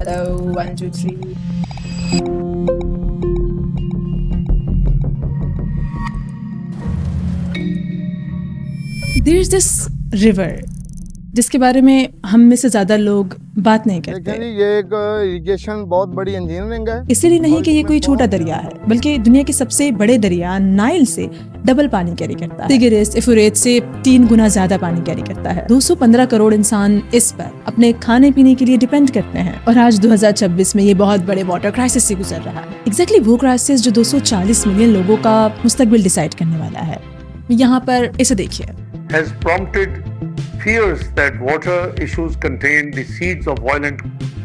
Hello, 1, 2, 3. There's this river जिसके बारे में हम में से ज्यादा लोग बात नहीं करते। ये एक इरिगेशन बहुत बड़ी इंजीनियरिंग है। इसलिए नहीं कि ये कोई छोटा दरिया है, बल्कि दुनिया के सबसे बड़े दरिया नाइल से डबल पानी कैरी करता है। तिग्रिस यूफ्रेट्स से 3 गुना ज्यादा पानी कैरी करता है। 215 करोड़ इंसान इस पर अपने खाने पीने के लिए डिपेंड करते हैं और आज 2026 में ये बहुत बड़े वाटर क्राइसिस से गुजर रहा है। एग्जैक्टली वो क्राइसिस जो 240 मिलियन लोगों का मुस्तकबिल डिसाइड करने वाला है। यहाँ पर इसे देखिए। has prompted fears that water issues contain the seeds of violent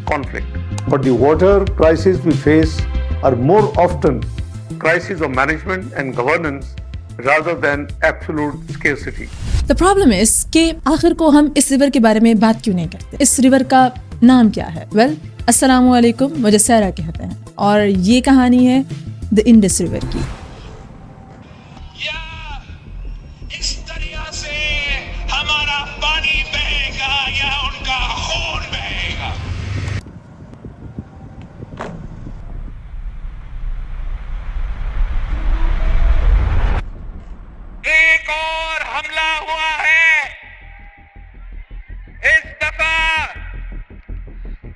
conflict. But the water crises we face are more often Crises of management and governance rather than absolute scarcity. The problem is कि आखिर को हम इस river के बारे में बात क्यों नहीं करते? इस रिवर का नाम क्या है? Well, अस्सलामु अलैकुम, मुझे सैरा कहते हैं और ये कहानी है द इंडस रिवर की। इस दरिया से हमारा पानी बहेगा या उनका खून बहेगा। एक और हमला हुआ है, इस दफा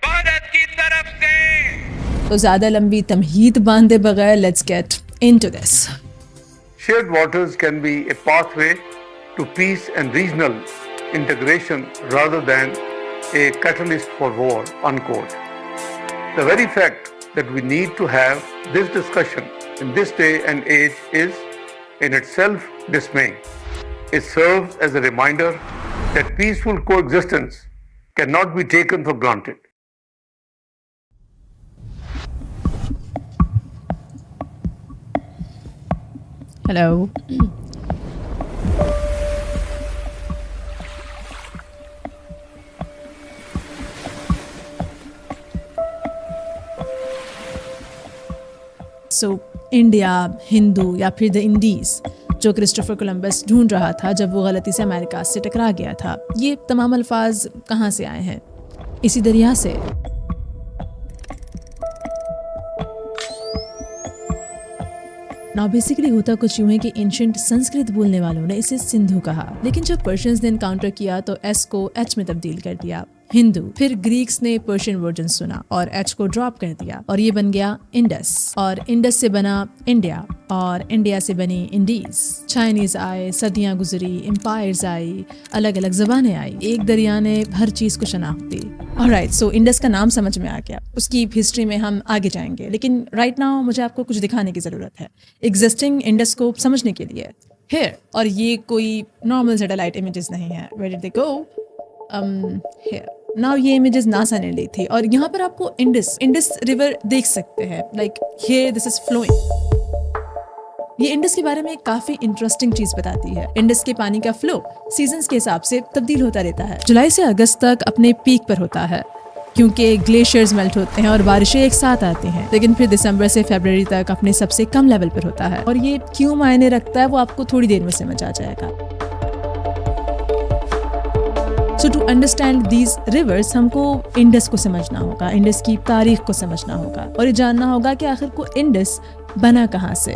भारत की तरफ से। तो ज्यादा लंबी तमहीद बांधे बगैर let's get into this. Shared waters can be a pathway to peace and regional integration rather than a catalyst for war, unquote. The very fact that we need to have this discussion in this day and age is in itself dismaying. It serves as a reminder that peaceful coexistence cannot be taken for granted. Hello. So, India, Hindu या फिर the Indies जो Christopher Columbus ढूंढ रहा था जब वो गलती से अमेरिका से टकरा गया था, ये तमाम अल्फाज कहाँ से आए हैं? इसी दरिया से। नाउ बेसिकली होता कुछ यूं है कि एंशिएंट संस्कृत बोलने वालों ने इसे सिंधु कहा, लेकिन जब पर्शियंस ने एनकाउंटर किया तो एस को एच में तब्दील कर दिया, हिंदू। फिर ग्रीक्स ने पर्शियन वर्जन सुना और एच को ड्रॉप कर दिया और ये बन गया इंडस, और इंडस से बना इंडिया और इंडिया से बनी इंडीज। चाइनीज आए, सदियां गुजरी, एम्पायर्स आई, अलग अलग जबानें आई, एक दरिया ने हर चीज को शनाख्त दी। ऑलराइट, सो इंडस का नाम समझ में आ गया, उसकी हिस्ट्री में हम आगे जाएंगे, लेकिन राइट नाउ मुझे आपको कुछ दिखाने की जरूरत है एग्जिस्टिंग इंडस को समझने के लिए। हियर, और ये कोई नॉर्मल सैटेलाइट इमेजेस नहीं है। Where did they go? Here now ये इमेजेस नासा ने ली थी और यहाँ पर आपको इंडस रिवर देख सकते हैं। Like here this is flowing. ये इंडस के बारे में काफी इंटरेस्टिंग चीज बताती है। इंडस के पानी का फ्लो सीजन्स के हिसाब से तब्दील होता रहता है। जुलाई से अगस्त तक अपने पीक पर होता है क्योंकि ग्लेशियर्स मेल्ट होते हैं और बारिशें एक साथ आती हैं, लेकिन फिर दिसंबर से फरवरी तक अपने सबसे कम लेवल पर होता है। और ये क्यों मायने रखता है वो आपको थोड़ी देर में समझ आ जाएगा। So to understand these rivers, हमको इंडस को समझना होगा, इंडस की तारीख को समझना होगा और ये जानना होगा कि आखिर को इंडस बना कहाँ से।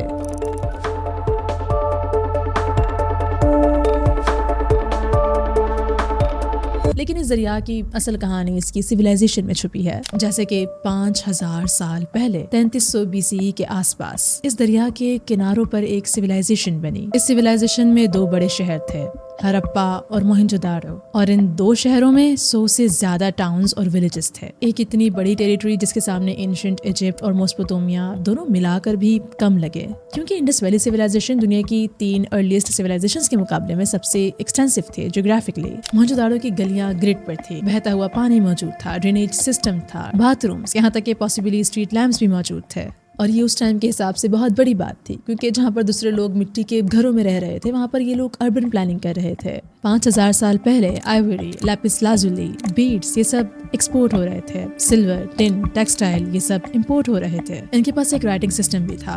लेकिन इस दरिया की असल कहानी इसकी सिविलाइजेशन में छुपी है। जैसे कि 5000 साल पहले 3300 BCE के आसपास इस दरिया के किनारों पर एक सिविलाइजेशन बनी। इस सिविलाइजेशन में 2 बड़े शहर थे, हड़प्पा और मोहनजोदारो, और इन 2 शहरों में 100 से ज्यादा टाउन्स और विलेजेस थे। एक इतनी बड़ी टेरिटरी जिसके सामने एंशिएंट इजिप्ट और मेसोपोटामिया दोनों मिलाकर भी कम लगे, क्योंकि इंडस वैली सिविलाइजेशन दुनिया की 3 अर्लीस्ट सिविलाइजेशंस के मुकाबले में सबसे एक्सटेंसिव थे ज्योग्राफिकली। मोहनजोदारो की गलियां ग्रिड पर थी, बहता हुआ पानी मौजूद था, ड्रेनेज सिस्टम था, बाथरूम्स, यहाँ तक कि पॉसिबली स्ट्रीट लैम्प्स भी मौजूद थे। और ये उस टाइम के हिसाब से बहुत बड़ी बात थी, क्योंकि जहाँ पर दूसरे लोग मिट्टी के घरों में रह रहे थे वहाँ पर ये लोग अर्बन प्लानिंग कर रहे थे। 5000 साल पहले आइवरी, लैपिस लाजुली, बीड्स, ये सब एक्सपोर्ट हो रहे थे। सिल्वर, टिन, टेक्सटाइल, ये सब इंपोर्ट हो रहे थे। इनके पास एक राइटिंग सिस्टम भी था,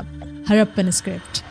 हड़प्पन स्क्रिप्ट।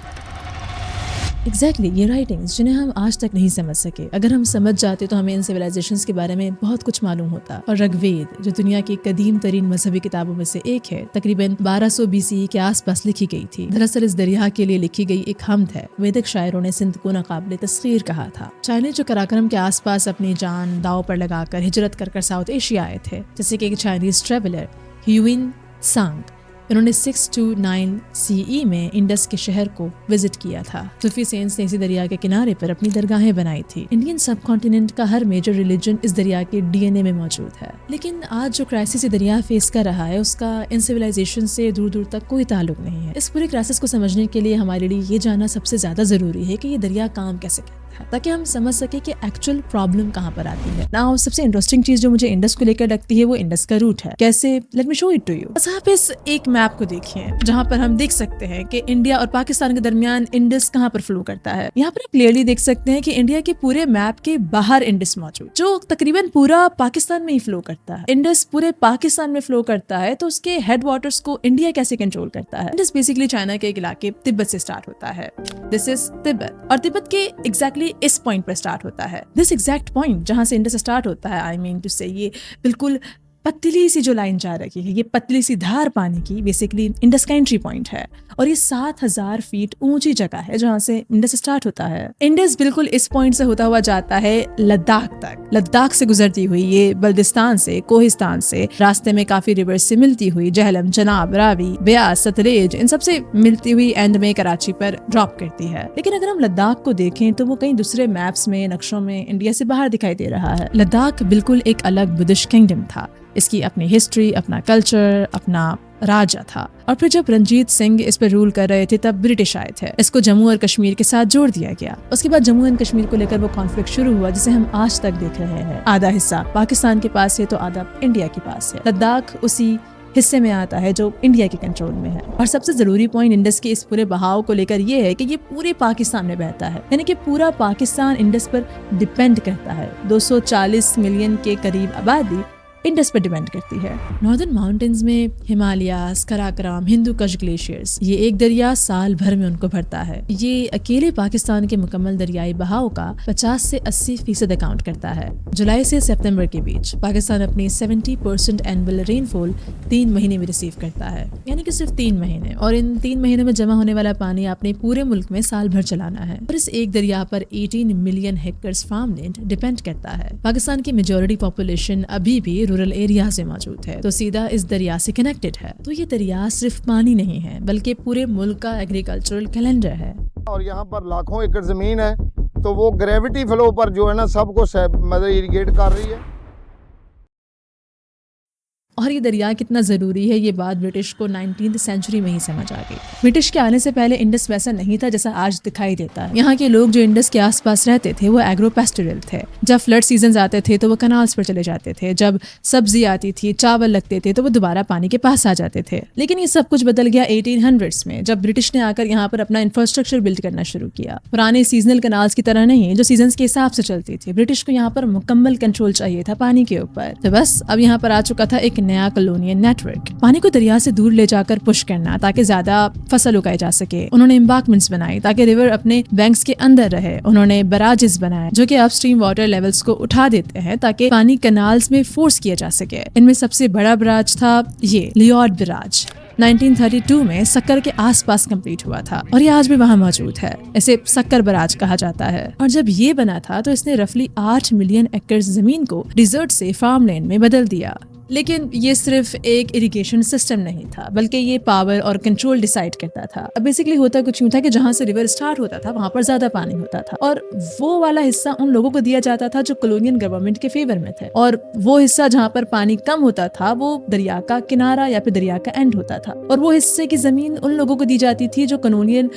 एग्जैक्टली ये राइटिंग्स जिन्हें हम आज तक नहीं समझ सके, अगर हम समझ जाते तो हमें इन सिविलाइजेशंस के बारे में बहुत कुछ मालूम होता। और ऋग्वेद जो दुनिया की कदीम तरीन मजहबी किताबों में से एक है, तकरीबन 1200 BCE के आसपास लिखी गई थी। दरअसल इस दरिया के लिए लिखी गई एक हम्द है। वैदिक शायरों ने सिंध को नाकाबिले तस्खीर कहा था। चाइनीज जो कराकरम के आसपास अपनी जान दाव पर लगाकर हिजरत कर साउथ एशिया आए थे, जैसे कि एक चाइनीज ट्रेवलर ह्यूइन सांग, इन्होंने 629 CE में इंडस के शहर को विजिट किया था। सूफी सेंट्स ने इसी दरिया के किनारे पर अपनी दरगाहें बनाई थी। इंडियन सब कॉन्टिनेंट का हर मेजर रिलीजन इस दरिया के DNA में मौजूद है। लेकिन आज जो क्राइसिस ये दरिया फेस कर रहा है उसका इन सिविलाइजेशन से दूर दूर तक कोई ताल्लुक नहीं है। इस पूरे क्राइसिस को समझने के लिए हमारे लिए ये जानना सबसे ज्यादा जरूरी है कि ये दरिया काम कैसे करता है, ताकि हम समझ सके कि एक्चुअल प्रॉब्लम कहाँ पर आती है। नाउ सबसे इंटरेस्टिंग चीज जो मुझे इंडस को लेकर लगती है वो इंडस का रूट है। कैसे? Let me show it to you. बस आप इस एक मैप को देखिए जहाँ पर हम देख सकते हैं कि इंडिया और पाकिस्तान के दरमियान इंडस कहाँ पर फ्लो करता है। यहाँ पर आप क्लियरली देख सकते हैं कि इंडिया के पूरे मैप के बाहर इंडस मौजूद, जो तकरीबन पूरा पाकिस्तान में ही फ्लो करता है। इंडस पूरे पाकिस्तान में फ्लो करता है तो उसके हेड वाटर्स को इंडिया कैसे कंट्रोल करता है? इंडस बेसिकली चाइना के एक इलाके तिब्बत से स्टार्ट होता है। दिस इज तिब्बत, और तिब्बत के एग्जैक्टली इस पॉइंट पर स्टार्ट होता है। दिस एग्जैक्ट पॉइंट जहां से इंडस स्टार्ट होता है, आई मीन टू से ये बिल्कुल पतली सी जो लाइन जा रही है, ये पतली सी धार पानी की बेसिकली इंडस का एंट्री पॉइंट है। और ये 7000 फीट ऊंची जगह है जहां से इंडस स्टार्ट होता है। इंडस बिल्कुल इस पॉइंट से होता हुआ जाता है लद्दाख तक। लद्दाख से गुजरती हुई ये बल्दिस्तान से, कोहिस्तान से, रास्ते में काफी रिवर्स से मिलती हुई झेलम, चनाब, रावी, ब्यास, सतलेज, इन सबसे मिलती हुई एंड में कराची पर ड्रॉप करती है। लेकिन अगर हम लद्दाख को देखें तो वो कहीं दूसरे मैप्स में, नक्शों में इंडिया से बाहर दिखाई दे रहा है। लद्दाख बिल्कुल एक अलग बुद्धिस्ट किंगडम था। इसकी अपनी हिस्ट्री, अपना कल्चर, अपना राजा था। और फिर जब रंजीत सिंह इस पर रूल कर रहे थे तब ब्रिटिश आए थे। इसको जम्मू और कश्मीर के साथ जोड़ दिया गया। उसके बाद जम्मू एंड कश्मीर को लेकर वो कॉन्फ्लिक्ट शुरू हुआ जिसे हम आज तक देख रहे हैं। आधा हिस्सा पाकिस्तान के पास है तो आधा इंडिया के पास है। लद्दाख उसी हिस्से में आता है जो इंडिया के कंट्रोल में है। और सबसे जरूरी पॉइंट इंडस के इस पूरे बहाव को लेकर ये है कि ये पूरे पाकिस्तान में बहता है, यानी कि पूरा पाकिस्तान इंडस पर डिपेंड करता है। 240 मिलियन के करीब आबादी इंडस पर डिपेंड करती है। नॉर्दर्न माउंटेन्स में हिमालयास, कराकोरम, हिंदू कुश ग्लेशियर्स, ये एक दरिया साल भर में उनको भरता है। ये अकेले पाकिस्तान के मुकम्मल दरियाई बहाव का 50 से 80% अकाउंट करता है। जुलाई से सितंबर के बीच पाकिस्तान अपनी 70% एनुअल रेनफॉल 3 महीने में रिसीव करता है, यानी कि सिर्फ 3 महीने। और इन 3 महीनों में जमा होने वाला पानी आपने पूरे मुल्क में साल भर चलाना है। और इस एक दरिया पर 18 मिलियन हेक्टेयर्स फार्मलैंड डिपेंड करता है। पाकिस्तान की मेजॉरिटी पॉपुलेशन अभी भी रूरल एरिया से मौजूद है, तो सीधा इस दरिया से कनेक्टेड है। तो ये दरिया सिर्फ पानी नहीं है बल्कि पूरे मुल्क का एग्रीकल्चरल कैलेंडर है। और यहाँ पर लाखों एकड़ जमीन है, तो वो ग्रेविटी फ्लो पर जो है ना सबको मतलब इरिगेट कर रही है। और ये दरिया कितना ज़रूरी है ये बात ब्रिटिश को 19th सेंचुरी में ही समझ आ गई। ब्रिटिश के आने से पहले इंडस वैसा नहीं था जैसा आज दिखाई देता है। यहाँ के लोग जो इंडस के आसपास रहते थे वो एग्रो पेस्टोरल थे। जब फ्लड सीजन आते थे तो वो कनाल्स पर चले जाते थे। जब सब्जी आती थी, चावल लगते थे तो वो दोबारा पानी के पास आ जाते थे। लेकिन ये सब कुछ बदल गया 1800s में, जब ब्रिटिश ने आकर यहाँ पर अपना इंफ्रास्ट्रक्चर बिल्ड करना शुरू किया। पुराने सीजनल कनाल्स की तरह नहीं जो सीजन के हिसाब से चलती थी। ब्रिटिश को यहाँ पर मुकम्मल कंट्रोल चाहिए था पानी के ऊपर। तो बस अब यहाँ पर आ चुका था एक नया कॉलोनियल नेटवर्क। पानी को दरिया से दूर ले जाकर पुश करना ताकि ज्यादा फसल उगाई जा सके। उन्होंने एम्बार्कमेंट्स बनाई ताकि रिवर अपने बैंक्स के अंदर रहे। उन्होंने बराजेस बनाए जो कि अपस्ट्रीम वाटर लेवल्स को उठा देते हैं ताकि पानी कैनाल्स में फोर्स किया जा सके। इनमें सबसे बड़ा बराज था ये लियोड बराज। 1932 में सक्कर के आसपास कंप्लीट हुआ था और ये आज भी वहाँ मौजूद है। इसे सक्कर बराज कहा जाता है। और जब ये बना था तो इसने रफली 8 मिलियन एकड़ जमीन को डिजर्ट से फार्मलैंड में बदल दिया। लेकिन ये सिर्फ एक इरिगेशन सिस्टम नहीं था बल्कि ये पावर और कंट्रोल डिसाइड करता था। अब बेसिकली होता कुछ यूं था कि जहाँ से रिवर स्टार्ट होता था वहाँ पर ज्यादा पानी होता था और वो वाला हिस्सा उन लोगों को दिया जाता था जो कॉलोनियल गवर्नमेंट के फेवर में थे, और वो हिस्सा जहाँ पर पानी कम होता था वो दरिया का किनारा या फिर दरिया का एंड होता था, और वो हिस्से की जमीन उन लोगों को दी जाती थी जो कॉलोनियल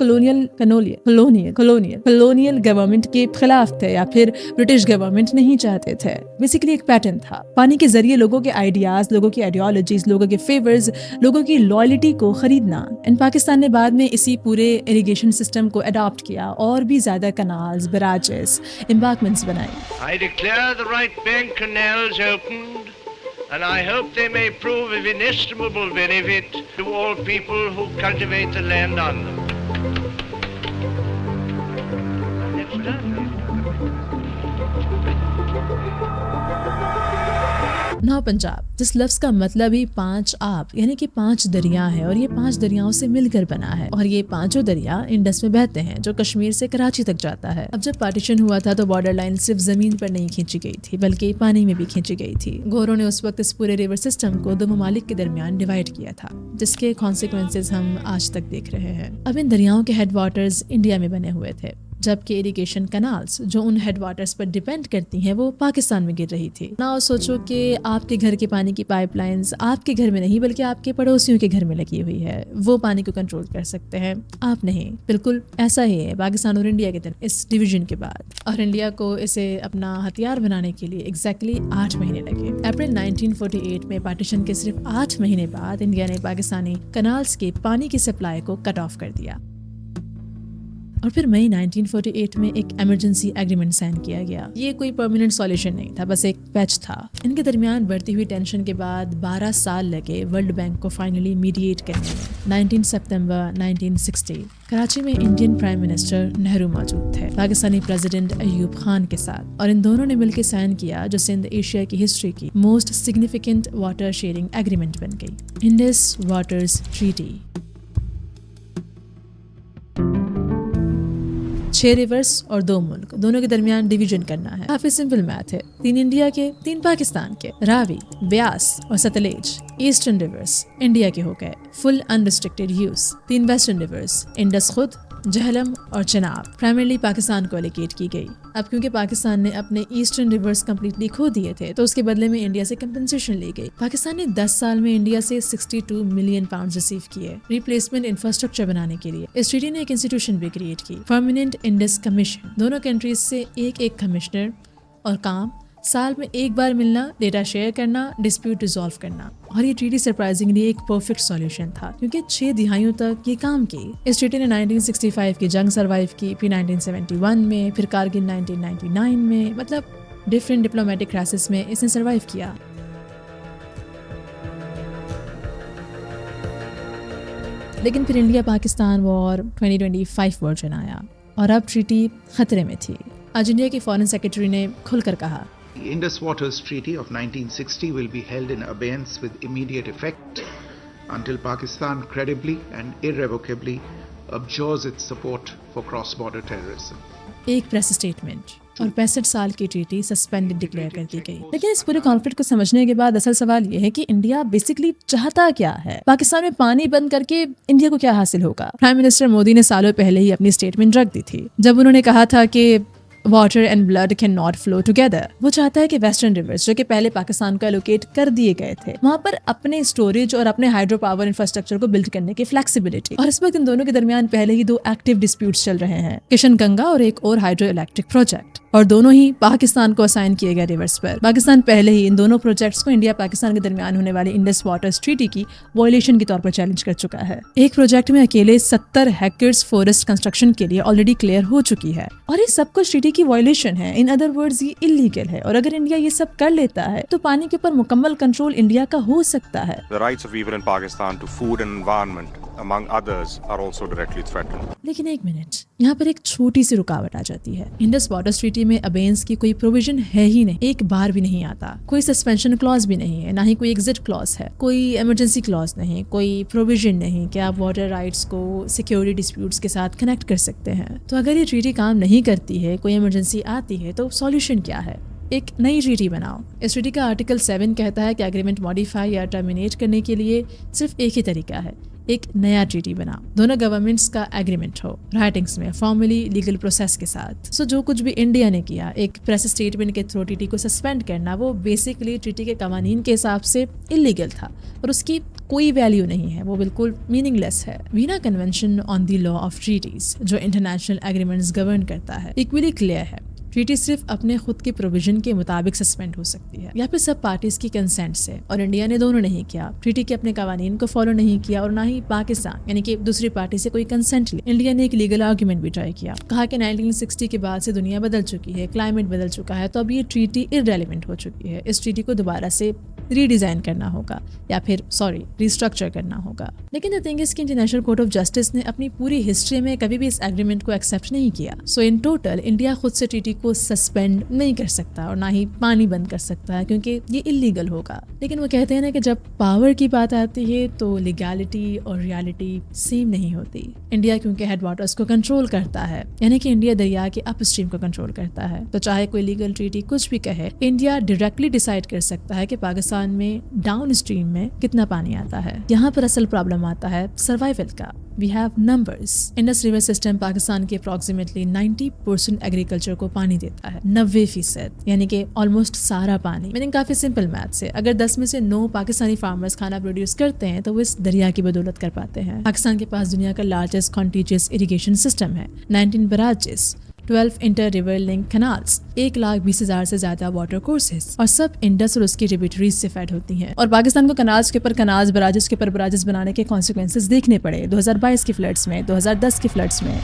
गवर्नमेंट के खिलाफ थे या फिर ब्रिटिश गवर्नमेंट नहीं चाहते थे। बेसिकली एक पैटर्न था, पानी के जरिए लोगों के आइडियाज, लोगों की आइडियोलॉजीज, लोगों के फेवर्स, लोगों की लॉयल्टी को खरीदना। एंड पाकिस्तान ने बाद में इसी पूरे इरिगेशन सिस्टम को अडॉप्ट किया और भी ज्यादा कनाल्स, बराजेस, एम्बार्कमेंट्स बनाए। I declare the right bank canals opened, and I hope they may prove of inestimable benefit to all people who cultivate the land on them. Mahapunjab, जिस लफ्ज का मतलब ही 5 आप यानी कि 5 दरिया है और ये 5 दरियाओं से मिलकर बना है और ये 5 दरिया इंडस में बहते हैं जो कश्मीर से कराची तक जाता है। अब जब पार्टीशन हुआ था तो बॉर्डर लाइन सिर्फ जमीन पर नहीं खींची गई थी बल्कि पानी में भी खींची गई थी। गोरों ने उस वक्त इस पूरे रिवर सिस्टम को 2 ममालिक के दरमियान डिवाइड किया था, जिसके कॉन्सिक्वेंसेज हम आज तक देख रहे हैं। अब इन दरियाओं के हेडवाटर्स इंडिया में बने हुए थे, जबकि इरिगेशन कैनाल्स जो उन हेडवाटर्स पर डिपेंड करती हैं वो पाकिस्तान में गिर रही थी। ना सोचो कि आपके घर के पानी की पाइपलाइंस आपके घर में नहीं बल्कि आपके पड़ोसियों के घर में लगी हुई है, वो पानी को कंट्रोल कर सकते हैं, आप नहीं। बिल्कुल ऐसा ही है पाकिस्तान और इंडिया के दरमियान इस डिवीजन के बाद, और इंडिया को इसे अपना हथियार बनाने के लिए एग्जैक्टली 8 महीने लगे। अप्रैल 1948 में पार्टीशन के सिर्फ 8 महीने बाद इंडिया ने पाकिस्तानी कैनाल्स के पानी की सप्लाई को कट ऑफ कर दिया और फिर मई 1948 में एक इमरजेंसी एग्रीमेंट साइन किया गया। ये कोई परमानेंट सॉल्यूशन नहीं था, बस एक पैच था। इनके दरमियान बढ़ती हुई टेंशन के बाद 12 साल लगे वर्ल्ड बैंक को फाइनली मीडिएट करने में। 19 सितंबर 1960 कराची में इंडियन प्राइम मिनिस्टर नेहरू मौजूद थे पाकिस्तानी प्रेसिडेंट अयूब खान के साथ, और इन दोनों ने मिलकर साइन किया जो सिंध एशिया की हिस्ट्री की most significant water sharing agreement बन गई, इंडस वाटर्स ट्रीटी। 6 रिवर्स और 2 मुल्क दोनों के दरमियान डिवीजन करना है। काफी सिंपल मैथ है, 3 इंडिया के 3 पाकिस्तान के, रावी, ब्यास और सतलेज ईस्टर्न रिवर्स इंडिया के हो गए full unrestricted use. 3 western rivers Indus खुद, जहलम और चनाब प्राइमरली पाकिस्तान को एलोकेट की गई। अब क्योंकि पाकिस्तान ने अपने ईस्टर्न रिवर्स कम्प्लीटली खो दिए थे तो उसके बदले में इंडिया से कंपनसेशन ली गई। पाकिस्तान ने 10 साल में इंडिया से 62 मिलियन पाउंड रिसीव किए रिप्लेसमेंट इंफ्रास्ट्रक्चर बनाने के लिए। इस ट्रीटी ने एक इंस्टीट्यूशन भी क्रिएट की, परमानेंट इंडस कमीशन। दोनों कंट्रीज से एक कमिश्नर और काम साल में एक बार मिलना, डेटा शेयर करना, डिस्प्यूट रिजॉल्व करना। और ये ट्रीटी सरप्राइजिंगली एक परफेक्ट सॉल्यूशन था क्योंकि 6 दिहाइयों तक ये काम की। इस ट्रीटी ने 1965 की जंग सर्वाइव की, फिर 1971 में, फिर कारगिल 1999 में, मतलब डिफरेंट डिप्लोमेटिक क्राइसिस में इसने सर्वाइव किया। लेकिन फिर इंडिया पाकिस्तान वॉर 2025 वर्जन आया और अब ट्रीटी खतरे में थी। आज इंडिया के फॉरेन सेक्रेटरी ने खुलकर कहा, The Indus Waters Treaty of 1960 will be held in abeyance with immediate effect until Pakistan credibly and irrevocably abjures its support for cross-border terrorism. एक प्रेस स्टेटमेंट और 65 साल की ट्रीटी सस्पेंडेड डिक्लेयर कर दी गई। लेकिन इस पूरे कॉन्फ्लिक्ट को समझने के बाद असल सवाल यह है कि इंडिया बेसिकली चाहता क्या है। पाकिस्तान में पानी बंद करके इंडिया को क्या हासिल होगा। प्राइम मिनिस्टर मोदी ने सालों पहले ही अपनी स्टेटमेंट रख दी थी जब उन्होंने कहा था कि water and blood can not flow together. वो चाहता है कि वेस्टर्न रिवर्स जो कि पहले पाकिस्तान को एलोकेट कर दिए गए थे वहां पर अपने स्टोरेज और अपने हाइड्रो पावर इंफ्रास्ट्रक्चर को बिल्ड करने की फ्लेक्सिबिलिटी। और इस वक्त इन दोनों के दरमियान पहले ही 2 एक्टिव डिस्प्यूट्स चल रहे हैं, किशन गंगा और एक और हाइड्रो इलेक्ट्रिक प्रोजेक्ट, और दोनों ही पाकिस्तान को असाइन किए गए रिवर्स पर। पाकिस्तान पहले ही इन दोनों प्रोजेक्ट्स को इंडिया पाकिस्तान के दरमियान होने वाली इंडस वाटर्स ट्रीटी की वायलेशन के तौर पर चैलेंज कर चुका है। एक प्रोजेक्ट में अकेले 70 हेक्टेयर्स फॉरेस्ट कंस्ट्रक्शन के लिए ऑलरेडी क्लियर हो चुकी है और ये सब कुछ ट्रीटी की वायलेशन है। इन अदर वर्ड्स ये इलीगल है और अगर इंडिया ये सब कर लेता है तो पानी के ऊपर मुकम्मल कंट्रोल इंडिया का हो सकता है। The rights of people in Pakistan to food and environment, among others, are also directly threatened. लेकिन एक मिनट, यहाँ पर एक छोटी सी रुकावट आ जाती है। इंडस वाटर्स ट्रीटी में अबेंस की कोई प्रोविजन है ही नहीं, एक बार भी नहीं आता। कोई सस्पेंशन क्लॉज भी नहीं है, ना ही कोई एग्जिट क्लॉज है, कोई इमरजेंसी क्लॉज नहीं, कोई प्रोविजन नहीं कि आप वाटर राइट्स को सिक्योरिटी डिस्प्यूट्स के साथ कनेक्ट कर सकते हैं। तो अगर ये ट्रीटी काम नहीं करती है, कोई इमरजेंसी आती है, तो सॉल्यूशन क्या है? एक नई ट्रीटी बनाओ। इस ट्रीटी का आर्टिकल 7 कहता है कि एग्रीमेंट मॉडिफाई या टर्मिनेट करने के लिए सिर्फ एक ही तरीका है, एक नया ट्रीटी बनाओ। दोनों गवर्नमेंट्स का एग्रीमेंट हो, राइटिंग्स में, फॉर्मली लीगल प्रोसेस के साथ। सो जो कुछ भी इंडिया ने किया, एक प्रेस स्टेटमेंट के थ्रू ट्रीटी को सस्पेंड करना, वो बेसिकली ट्रीटी के कवानीन के हिसाब से इलीगल था और उसकी कोई वैल्यू नहीं है, वो बिल्कुल मीनिंगलेस है। Vienna convention on the law of treaties जो इंटरनेशनल एग्रीमेंट्स गवर्न करता है, इक्वली क्लियर है। ट्रीटी सिर्फ अपने खुद के प्रोविजन के मुताबिक सस्पेंड हो सकती है या फिर सब पार्टीज की कंसेंट से, और इंडिया ने दोनों नहीं किया। ट्रीटी के अपने कवानीन को फॉलो नहीं किया और ना ही पाकिस्तान यानी कि दूसरी पार्टी से कोई कंसेंट ली। इंडिया ने एक लीगल आर्ग्यूमेंट भी ट्राई किया, कहा कि 1960 के बाद से दुनिया बदल चुकी है, क्लाइमेट बदल चुका है, तो अब ये ट्रीटी इररेलेवेंट हो चुकी है, इस ट्रीटी को दोबारा से रीडिज़ाइन करना होगा या फिर रिस्ट्रक्चर करना होगा। लेकिन द थिंग इज कि इंटरनेशनल कोर्ट ऑफ जस्टिस ने अपनी पूरी हिस्ट्री में कभी भी इस एग्रीमेंट को एक्सेप्ट नहीं किया। सो इन टोटल इंडिया खुद से ट्रीटी को सस्पेंड नहीं कर सकता और ना ही पानी बंद कर सकता है, क्योंकि ये इलीगल होगा। लेकिन वो कहते हैं ना कि जब पावर की बात आती है तो लीगैलिटी और रियलिटी सेम नहीं होती। इंडिया क्योंकि हेड वाटर्स को कंट्रोल करता है, यानी कि इंडिया दरिया के अपस्ट्रीम को कंट्रोल करता है, तो चाहे कोई लीगल ट्रीटी कुछ भी कहे, इंडिया डायरेक्टली डिसाइड कर सकता है कि पाकिस्तान में डाउन स्ट्रीम में कितना पानी आता है। यहाँ पर असल प्रॉब्लम आता है सर्वाइवल का। We have numbers. Indus river system Pakistan के अप्रोक्सीमेटली 90% एग्रीकल्चर को पानी देता है, 90%, यानी कि ऑलमोस्ट सारा पानी। मीनिंग काफी सिंपल मैथ्स है, अगर 10 में से 9 पाकिस्तानी फार्मर्स खाना प्रोड्यूस करते हैं तो वो इस दरिया की बदौलत कर पाते हैं। पाकिस्तान के पास दुनिया का लार्जेस्ट कॉन्टिजियस इरिगेशन सिस्टम है, 19 बराजेस, 12 इंटर रिवर लिंक कैनाल्स, 1,20,000 से ज्यादा वाटर कोर्सेज, और सब इंडस और उसकी ट्रिब्यूटरीज से फेड होती हैं। और पाकिस्तान को कनाल्स के ऊपर कनाल्स, बराजेस के ऊपर बराजेस बनाने के कॉन्सिक्वेंसेज देखने पड़े 2022 के फ्लड्स में, 2010 के फ्लड्स में।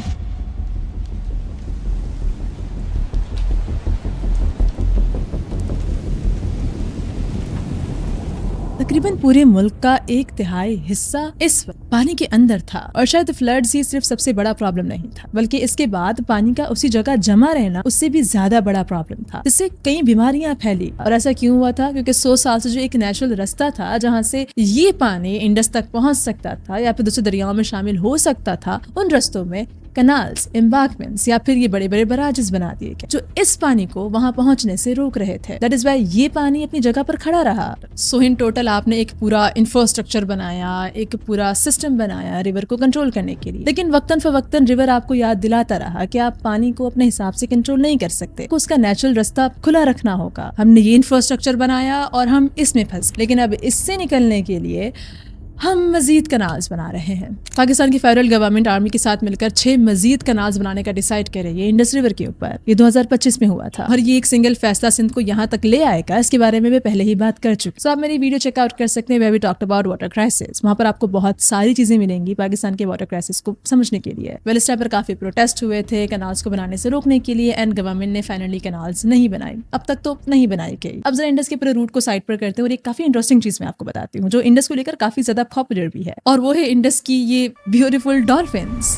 तकरीबन पूरे मुल्क का 1/3 हिस्सा इस वक्त पानी के अंदर था, और शायद फ्लड्स ही सिर्फ सबसे बड़ा प्रॉब्लम नहीं था, बल्कि इसके बाद पानी का उसी जगह जमा रहना उससे भी ज्यादा बड़ा प्रॉब्लम था, जिससे कई बीमारियां फैली। और ऐसा क्यों हुआ था? क्योंकि 100 साल से जो एक नेचुरल रास्ता था जहाँ से ये पानी इंडस तक पहुँच सकता था या फिर दूसरे दरियाओं में शामिल हो सकता था, उन रास्तों में कनाल्स, एम्बार्कमेंट्स या फिर ये बड़े बड़े बराजेस बना दिए गए जो इस पानी को वहां पहुंचने से रोक रहे थे। दैट इज व्हाई ये पानी अपनी जगह पर खड़ा रहा। सो इन टोटल आपने एक पूरा इंफ्रास्ट्रक्चर बनाया, एक पूरा सिस्टम बनाया रिवर को कंट्रोल करने के लिए, लेकिन वक्तन फवक्तन रिवर आपको याद दिलाता रहा कि आप पानी को अपने हिसाब से कंट्रोल नहीं कर सकते, उसका नेचुरल रास्ता खुला रखना होगा। हमने ये इंफ्रास्ट्रक्चर बनाया और हम इसमें फंस, लेकिन अब इससे निकलने के लिए हम मजीद कनाल्स बना रहे हैं। पाकिस्तान की फेडरल गवर्नमेंट आर्मी के साथ मिलकर 6 मजीद कनाल्स बनाने का डिसाइड कर रही है इंडस रिवर के ऊपर। ये 2025 में हुआ था और ये एक सिंगल फैसला सिंध को यहाँ तक ले आएगा, इसके बारे में मैं पहले ही बात कर चुकी। सो आप मेरी वीडियो चेकआउट कर सकते हैं, way we talked about water crisis. वहाँ पर आपको बहुत सारी चीजें मिलेंगी पाकिस्तान के वाटर क्राइसिस को समझने के लिए। वेल इस टाइम पर काफी प्रोटेस्ट हुए थे कनाल्स को बनाने से रोकने के लिए, एंड गवर्नमेंट ने फाइनली कनाल्स नहीं बनाई, अब तक तो नहीं बनाई गई। अब जरा इंडस के पूरे रूट को साइड पर करते हैं और एक काफी इंटरेस्टिंग चीज मैं आपको बताती हूँ जो इंडस को लेकर काफी ज्यादा पॉपुलर भी है, और वो है इंडस की ये ब्यूटीफुल डॉल्फिन्स।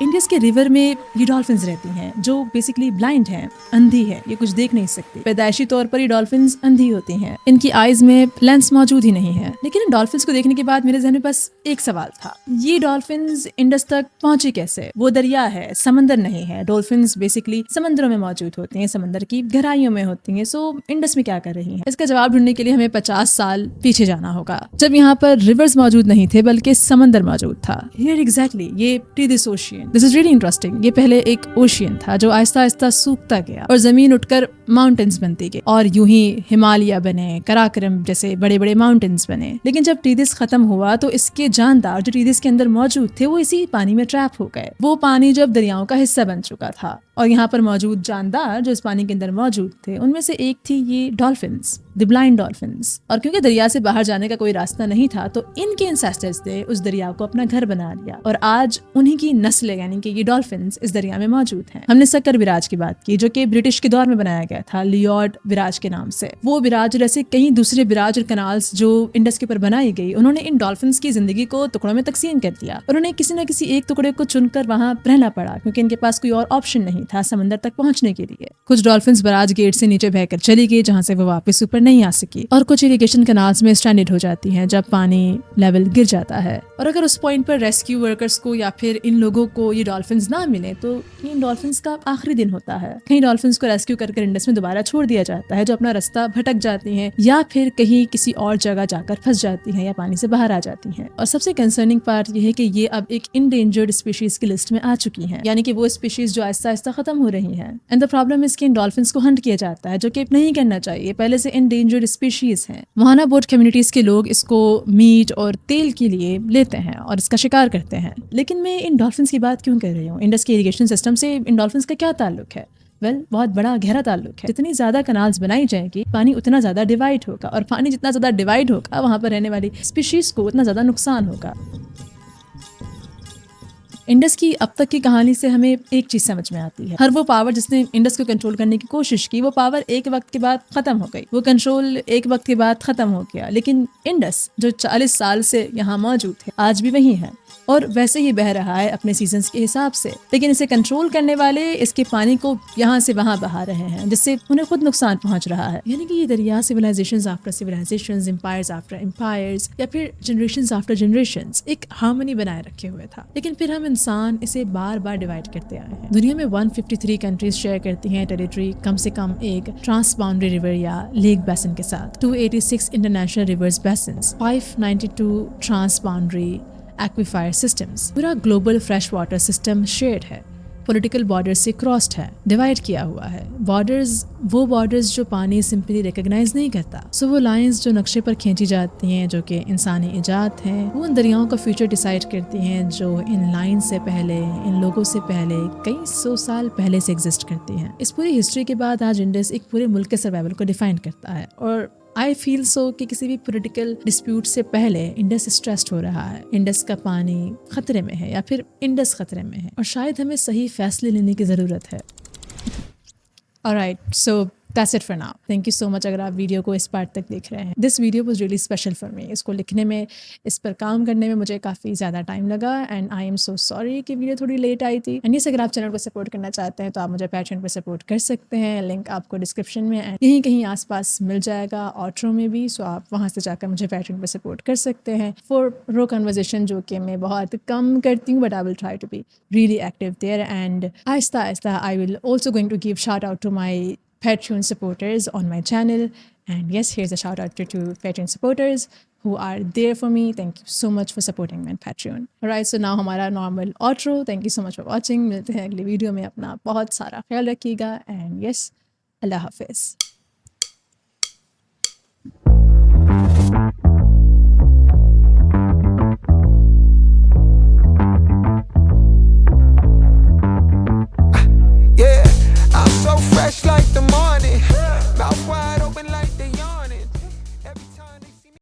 इंडस के रिवर में ये डॉल्फिन्स रहती हैं जो बेसिकली ब्लाइंड हैं, अंधी है, ये कुछ देख नहीं सकती। पैदाइशी तौर पर ये डॉल्फिन्स अंधी होती हैं, इनकी आईज में लेंस मौजूद ही नहीं है। लेकिन इन डॉल्फिन्स को देखने के बाद मेरे जहन में बस एक सवाल था, ये डॉल्फिन्स इंडस तक पहुंची कैसे? वो दरिया है, समंदर नहीं है। डॉल्फिन्स बेसिकली समंदरों में मौजूद होती हैं, समंदर की गहराइयों में होती हैं। सो इंडस में क्या कर रही हैं? इसका जवाब ढूंढने के लिए हमें 50 साल पीछे जाना होगा, जब यहाँ पर रिवर्स मौजूद नहीं थे बल्कि समंदर मौजूद था। हियर एग्जैक्टली ये Tethys ocean. This is really interesting. ये पहले एक ओशियन था जो आहिस्ता आहिस्ता सूखता गया और जमीन उठकर माउंटेन्स बनती गई, और यूं ही हिमालय बने, कराकरम जैसे बड़े बड़े माउंटेन्स बने। लेकिन जब टिडिस खत्म हुआ तो इसके जानदार जो टिडिस के अंदर मौजूद थे वो इसी पानी में ट्रैप हो गए। वो पानी जब दरियाओं का हिस्सा बन चुका था, और यहाँ पर मौजूद जानदार जो इस पानी के अंदर मौजूद थे उनमें से एक थी ये डॉल्फिन्स, द ब्लाइंड डॉल्फिन्स। और क्योंकि दरिया से बाहर जाने का कोई रास्ता नहीं था तो इनके एंसेस्टर्स ने उस दरिया को अपना घर बना लिया, और आज उन्हीं की नस्लें यानी कि ये डॉल्फिन्स इस दरिया में मौजूद हैं। हमने सक्कर विराज की बात की जो कि ब्रिटिश के दौर में बनाया गया था लियॉर्ड विराज के नाम से। वो विराज जैसे कई दूसरे विराज और कनाल्स जो इंडस के ऊपर बनाई गई, उन्होंने इन डॉल्फिन्स की जिंदगी को टुकड़ों में तकसीम कर दिया। उन्होंने किसी न किसी एक टुकड़े को चुनकर वहां रहना पड़ा क्योंकि इनके पास कोई और ऑप्शन नहीं था समंदर तक पहुंचने के लिए। कुछ डॉल्फिन्स बराज गेट से नीचे बहकर चली गई जहां से वो वापस ऊपर नहीं आ सकी, और कुछ इरिगेशन कैनाल्स में स्ट्रैंडेड हो जाती हैं जब पानी लेवल गिर जाता है। और अगर उस पॉइंट पर रेस्क्यू वर्कर्स को या फिर इन लोगों को ये डॉल्फिन्स ना मिले तो इन डॉल्फिन्स का आखिरी दिन होता है। कहीं डॉल्फिन्स को रेस्क्यू कर इंडस में दोबारा छोड़ दिया जाता है जो अपना रास्ता भटक जाती हैं या फिर कहीं किसी और जगह जाकर फंस जाती हैं या पानी से बाहर आ जाती हैं। और सबसे कंसर्निंग पार्ट ये है कि ये अब एक इंडेंजर्ड स्पीशीज की लिस्ट में आ चुकी हैं, यानी कि वो स्पीशीज जो आहिस्ता आहिस्ता खत्म हो रही हैं। एंड द प्रॉब्लम इज कि इन डॉल्फिन्स को हंट किया जाता है जो कि नहीं करना चाहिए, पहले से इंडेंजर्ड स्पीशीज हैं। वहाना बोट कम्युनिटीज के लोग इसको मीट और तेल के लिए लेते हैं और इसका शिकार करते हैं। लेकिन मैं इन डॉल्फिन्स की बात क्यों कर रही हूँ? इंडस के इरिगेशन सिस्टम से इन डॉल्फिन्स का क्या ताल्लुक है? बहुत बड़ा गहरा ताल्लुक है। जितनी ज्यादा कनाल्स बनाई जाएंगी पानी उतना ज्यादा डिवाइड होगा, और पानी जितना ज्यादा डिवाइड होगा वहां पर रहने वाली स्पीशीज को उतना ज्यादा नुकसान होगा। इंडस की अब तक की कहानी से हमें एक चीज समझ में आती है, हर वो पावर जिसने इंडस को कंट्रोल करने की कोशिश की, वो पावर एक वक्त के बाद खत्म हो गई, वो कंट्रोल एक वक्त के बाद खत्म हो गया। लेकिन इंडस जो 40 साल से यहाँ मौजूद है आज भी वही है और वैसे ही बह रहा है अपने सीजन्स के हिसाब से। लेकिन इसे कंट्रोल करने वाले इसके पानी को यहाँ से वहाँ बहा रहे हैं, जिससे उन्हें खुद नुकसान पहुंच रहा है। यानी कि ये दरिया civilisations after civilisations, empires after empires या फिर जनरेशंस आफ्टर जनरेशंस एक हार्मनी बनाए रखे हुए था। लेकिन फिर हम इंसान इसे बार बार डिवाइड करते आए हैं। दुनिया में 153 कंट्रीज शेयर करती हैं टेरिटरी कम से कम एक ट्रांस बाउंड्री रिवर या लेक बेसिन के साथ, 286 international rivers basins, 592 transboundary aquifer systems. पूरा global fresh water system shared है, पॉलिटिकल बॉर्डर से क्रॉस्ड है, डिवाइड किया हुआ है। बॉर्डर्स जो पानी सिंपली रिकॉग्नाइज नहीं करता। सो वो लाइंस जो नक्शे पर खींची जाती हैं, जो कि इंसानी इजाद हैं, वो उन दरियाओं का फ्यूचर डिसाइड करती हैं जो इन लाइन से पहले, इन लोगों से पहले, कई 100 साल पहले से एग्जिस्ट करती हैं। इस पूरी हिस्ट्री के बाद आज इंडस एक पूरे मुल्क के सर्वाइवल को डिफाइन करता है और आई फील सो कि किसी भी पॉलिटिकल डिस्प्यूट से पहले इंडस स्ट्रेस्ड हो रहा है, इंडस का पानी खतरे में है या फिर इंडस खतरे में है और शायद हमें सही फैसले लेने की ज़रूरत है। Alright, so that's it for now. Thank you so much अगर आप वीडियो को इस पार्ट तक देख रहे हैं। This video was really special for me. इसको लिखने में, इस पर काम करने में मुझे काफ़ी ज़्यादा टाइम लगा and I am so sorry कि वीडियो थोड़ी लेट आई थी। एंड अगर आप चैनल को सपोर्ट करना चाहते हैं तो आप मुझे पैट्रेन पर सपोर्ट कर सकते हैं। लिंक आपको डिस्क्रिप्शन में एंड यहीं कहीं आसपास मिल जाएगा, आउट्रो में भी। सो आप वहाँ से जाकर मुझे पैट्रेन पर सपोर्ट कर सकते हैं फॉर रो कन्वर्जेशन, जो कि मैं बहुत कम करती हूँ, but I will try to be really active there. And आहिस्ता आहिस्ता I will also going to give shout out to my Patreon supporters on my channel. And yes, here's a shout out to Patreon supporters who are there for me. Thank you so much for supporting me on Patreon. Alright, so now हमारा normal outro. Thank you so much for watching. मिलते हैं अगली video में। अपना बहुत सारा ख्याल रखिएगा and yes, अल्लाह हाफिज़।